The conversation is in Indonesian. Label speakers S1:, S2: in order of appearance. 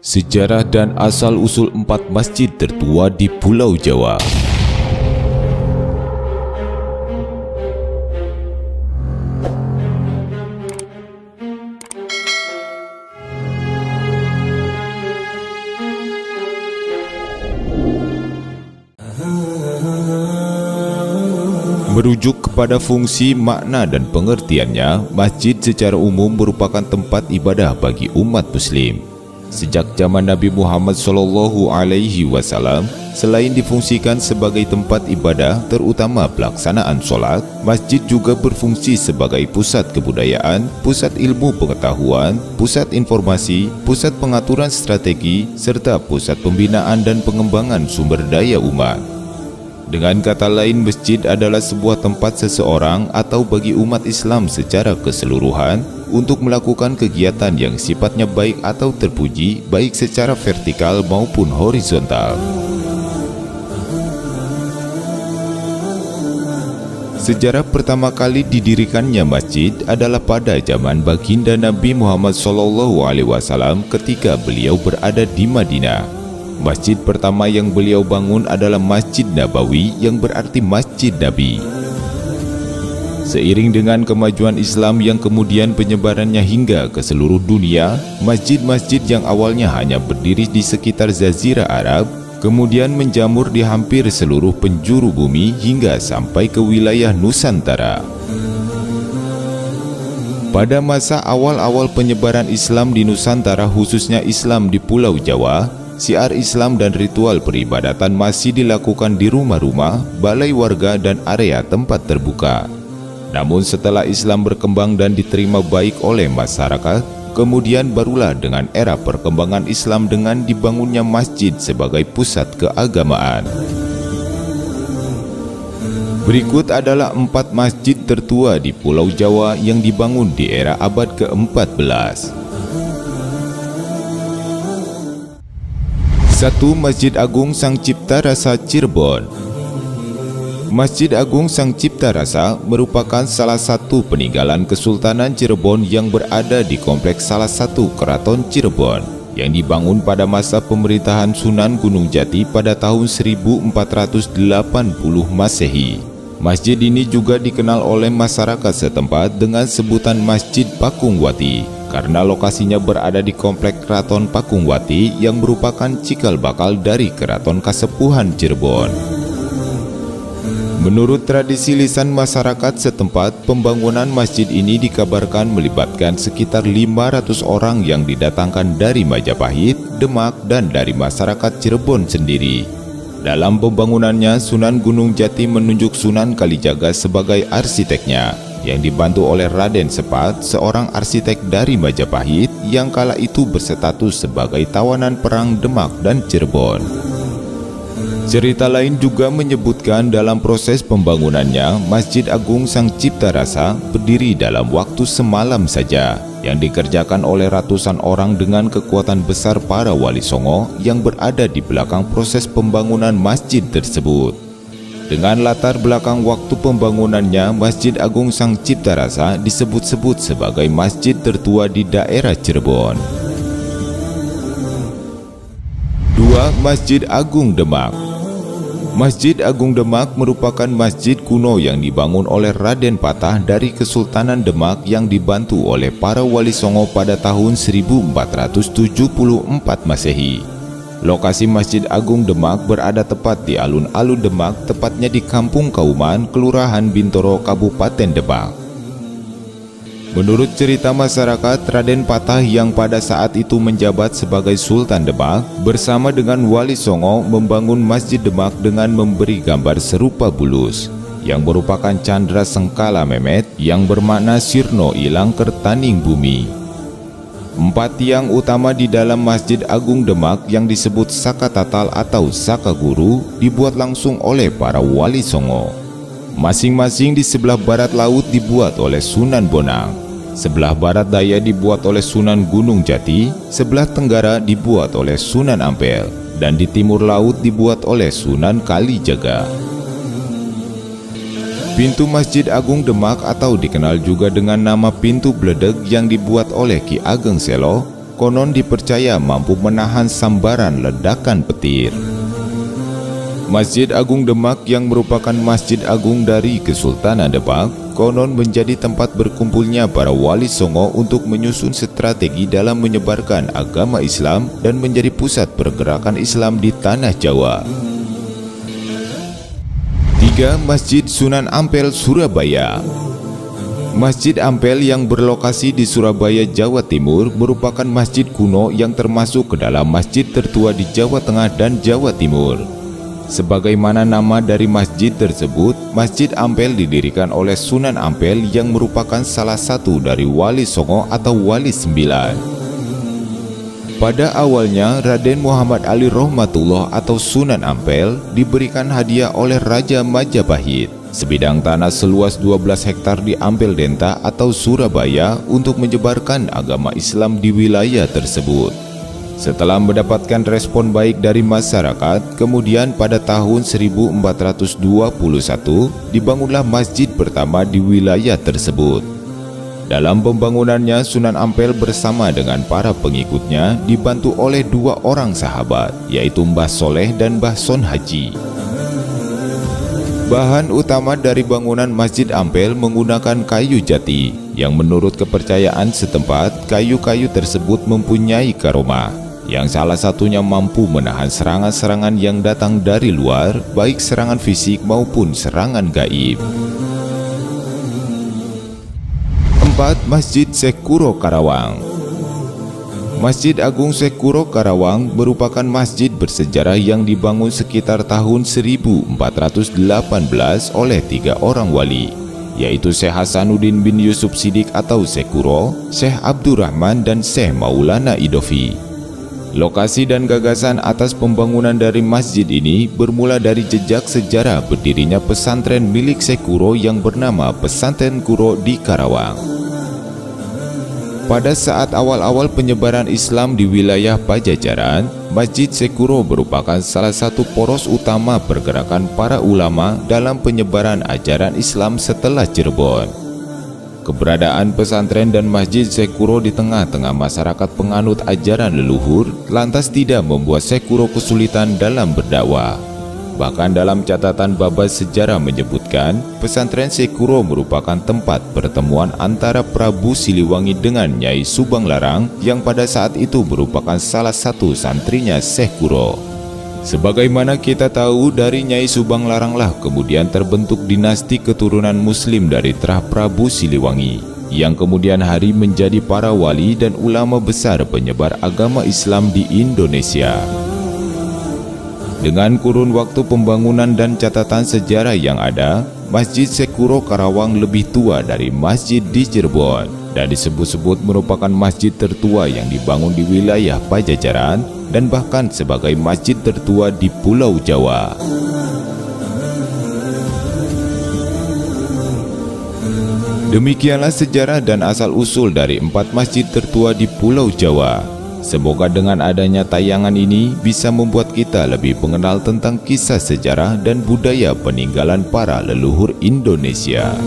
S1: Sejarah dan asal-usul 4 masjid tertua di Pulau Jawa. Merujuk kepada fungsi, makna, dan pengertiannya, masjid secara umum merupakan tempat ibadah bagi umat muslim. Sejak zaman Nabi Muhammad SAW, selain difungsikan sebagai tempat ibadah, terutama pelaksanaan sholat, masjid juga berfungsi sebagai pusat kebudayaan, pusat ilmu pengetahuan, pusat informasi, pusat pengaturan strategi, serta pusat pembinaan dan pengembangan sumber daya umat. Dengan kata lain, masjid adalah sebuah tempat seseorang atau bagi umat Islam secara keseluruhan untuk melakukan kegiatan yang sifatnya baik atau terpuji, baik secara vertikal maupun horizontal. Sejarah pertama kali didirikannya masjid adalah pada zaman baginda Nabi Muhammad SAW ketika beliau berada di Madinah. Masjid pertama yang beliau bangun adalah Masjid Nabawi, yang berarti Masjid Nabi. Seiring dengan kemajuan Islam yang kemudian penyebarannya hingga ke seluruh dunia, masjid-masjid yang awalnya hanya berdiri di sekitar Jazirah Arab, kemudian menjamur di hampir seluruh penjuru bumi hingga sampai ke wilayah Nusantara. Pada masa awal-awal penyebaran Islam di Nusantara, khususnya Islam di Pulau Jawa, syiar Islam dan ritual peribadatan masih dilakukan di rumah-rumah, balai warga, dan area tempat terbuka. Namun setelah Islam berkembang dan diterima baik oleh masyarakat, kemudian barulah dengan era perkembangan Islam dengan dibangunnya masjid sebagai pusat keagamaan. Berikut adalah 4 masjid tertua di Pulau Jawa yang dibangun di era abad ke-14. 1. Masjid Agung Sang Cipta Rasa Cirebon. Masjid Agung Sang Cipta Rasa merupakan salah satu peninggalan Kesultanan Cirebon yang berada di kompleks salah satu keraton Cirebon yang dibangun pada masa pemerintahan Sunan Gunung Jati pada tahun 1480 Masehi. Masjid ini juga dikenal oleh masyarakat setempat dengan sebutan Masjid Pakungwati karena lokasinya berada di komplek Keraton Pakungwati yang merupakan cikal bakal dari Keraton Kasepuhan Cirebon. Menurut tradisi lisan masyarakat setempat, pembangunan masjid ini dikabarkan melibatkan sekitar 500 orang yang didatangkan dari Majapahit, Demak, dan dari masyarakat Cirebon sendiri. Dalam pembangunannya, Sunan Gunung Jati menunjuk Sunan Kalijaga sebagai arsiteknya, yang dibantu oleh Raden Sepat, seorang arsitek dari Majapahit yang kala itu berstatus sebagai tawanan perang Demak dan Cirebon. Cerita lain juga menyebutkan dalam proses pembangunannya, Masjid Agung Sang Cipta Rasa berdiri dalam waktu semalam saja, yang dikerjakan oleh ratusan orang dengan kekuatan besar para wali songo yang berada di belakang proses pembangunan masjid tersebut. Dengan latar belakang waktu pembangunannya, Masjid Agung Sang Cipta Rasa disebut-sebut sebagai masjid tertua di daerah Cirebon. 2. Masjid Agung Demak. Masjid Agung Demak merupakan masjid kuno yang dibangun oleh Raden Patah dari Kesultanan Demak yang dibantu oleh para wali songo pada tahun 1474 Masehi. Lokasi Masjid Agung Demak berada tepat di alun-alun Demak, tepatnya di Kampung Kauman, Kelurahan Bintoro, Kabupaten Demak. Menurut cerita masyarakat, Raden Patah yang pada saat itu menjabat sebagai Sultan Demak, bersama dengan Wali Songo membangun Masjid Demak dengan memberi gambar serupa bulus, yang merupakan Candra Sengkala Memet, yang bermakna Sirno Ilang Kertaning Bumi. 4 tiang utama di dalam Masjid Agung Demak yang disebut Saka Tatal atau Saka Guru dibuat langsung oleh para wali songo. Masing-masing di sebelah barat laut dibuat oleh Sunan Bonang, sebelah barat daya dibuat oleh Sunan Gunung Jati, sebelah tenggara dibuat oleh Sunan Ampel, dan di timur laut dibuat oleh Sunan Kalijaga. Pintu Masjid Agung Demak atau dikenal juga dengan nama Pintu Bledeg yang dibuat oleh Ki Ageng Selo konon dipercaya mampu menahan sambaran ledakan petir. Masjid Agung Demak yang merupakan masjid agung dari Kesultanan Demak konon menjadi tempat berkumpulnya para wali songo untuk menyusun strategi dalam menyebarkan agama Islam dan menjadi pusat pergerakan Islam di tanah Jawa. 3. Masjid Sunan Ampel, Surabaya. Masjid Ampel yang berlokasi di Surabaya, Jawa Timur merupakan masjid kuno yang termasuk ke dalam masjid tertua di Jawa Tengah dan Jawa Timur. Sebagaimana nama dari masjid tersebut, Masjid Ampel didirikan oleh Sunan Ampel yang merupakan salah satu dari Wali Songo atau Wali Sembilan. Pada awalnya, Raden Muhammad Ali Rohmatullah atau Sunan Ampel diberikan hadiah oleh Raja Majapahit sebidang tanah seluas 12 hektar di Ampel Denta atau Surabaya untuk menyebarkan agama Islam di wilayah tersebut. Setelah mendapatkan respon baik dari masyarakat, kemudian pada tahun 1421 dibangunlah masjid pertama di wilayah tersebut. Dalam pembangunannya, Sunan Ampel bersama dengan para pengikutnya dibantu oleh 2 orang sahabat, yaitu Mbah Soleh dan Mbah Son Haji. Bahan utama dari bangunan Masjid Ampel menggunakan kayu jati, yang menurut kepercayaan setempat, kayu-kayu tersebut mempunyai karomah, yang salah satunya mampu menahan serangan-serangan yang datang dari luar, baik serangan fisik maupun serangan gaib. 4. Masjid Syekh Kuro, Karawang. Masjid Agung Syekh Kuro, Karawang merupakan masjid bersejarah yang dibangun sekitar tahun 1418 oleh 3 orang wali, yaitu Syekh Hasanuddin bin Yusuf Siddiq atau Syekh Kuro, Syekh Abdurrahman, dan Syekh Maulana Idofi. Lokasi dan gagasan atas pembangunan dari masjid ini bermula dari jejak sejarah berdirinya pesantren milik Syekh Kuro yang bernama Pesantren Kuro di Karawang. Pada saat awal-awal penyebaran Islam di wilayah Pajajaran, Masjid Syekh Kuro merupakan salah satu poros utama pergerakan para ulama dalam penyebaran ajaran Islam setelah Cirebon. Keberadaan pesantren dan Masjid Syekh Kuro di tengah-tengah masyarakat penganut ajaran leluhur lantas tidak membuat Syekh Kuro kesulitan dalam berdakwah. Bahkan dalam catatan Babas Sejarah menyebutkan, pesantren Syekh Kuro merupakan tempat pertemuan antara Prabu Siliwangi dengan Nyai Subang Larang yang pada saat itu merupakan salah satu santrinya Syekh Kuro. Sebagaimana kita tahu, dari Nyai Subang Laranglah kemudian terbentuk dinasti keturunan Muslim dari terah Prabu Siliwangi, yang kemudian hari menjadi para wali dan ulama besar penyebar agama Islam di Indonesia. Dengan kurun waktu pembangunan dan catatan sejarah yang ada, Masjid Syekh Kuro Karawang lebih tua dari masjid di Cirebon dan disebut-sebut merupakan masjid tertua yang dibangun di wilayah Pajajaran dan bahkan sebagai masjid tertua di Pulau Jawa. Demikianlah sejarah dan asal-usul dari 4 masjid tertua di Pulau Jawa. Semoga dengan adanya tayangan ini bisa membuat kita lebih mengenal tentang kisah sejarah dan budaya peninggalan para leluhur Indonesia.